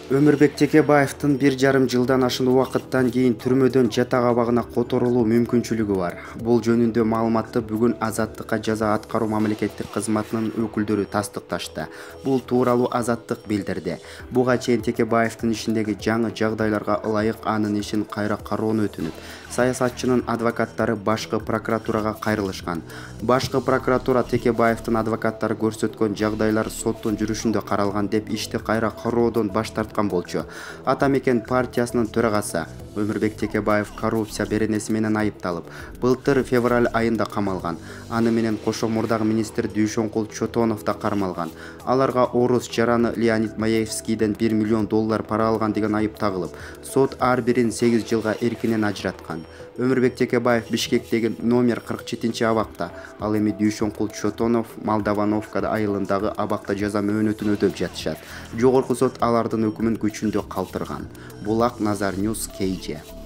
Өмүрбек Текебаевдин 1,5 жылдан ашын убакыттан кийин түрмөдөн жатак абагына которулуу мүмкүнчүлүгү бар. Бул жөнүндө маалыматты бүгүн Азаттыкка жаза аткаруу мамлекеттик кызматынын өкүлдөрү тастыкташты. Бул тууралуу Азаттык билдирди. Буга чейин Текебаевдин ишиндеги жаңы жагдайларга ылайык анын ишин кайра кароону өтүнүп, саясатчынын адвокаттары башкы прокуратурага кайрылышкан. Башкы прокуратура Текебаевдин адвокаттары көрсөткөн жагдайлар соттун жүрүшүндө каралган деп ишти кайра кароодон баш тарткан болчу. Ата Мекен партиясынын төрагасы Өмүрбек Текебаев коррупция беренеси менен айыпталып, былтыр февраль айында камалган. Аны менен кошо мурдагы министр Дүйшөнкул Чотонов да кармалган. Аларга орус жараны Леонид Маевскийден $1 миллион пара алган деген айып тагылып, сот ар бирин 8 жылга эркинен ажыраткан. Өмүрбек Текебаев Бишкектеги номер 47-абакта, ал эми Дүйшөнкул Чотонов Молдавановка айылындагы абакта жаза мөөнөтүн өтөп жатышат. Жогорку сот алардын өкүмүн күчүндө калтырган. Булак Назар Ньюс KG.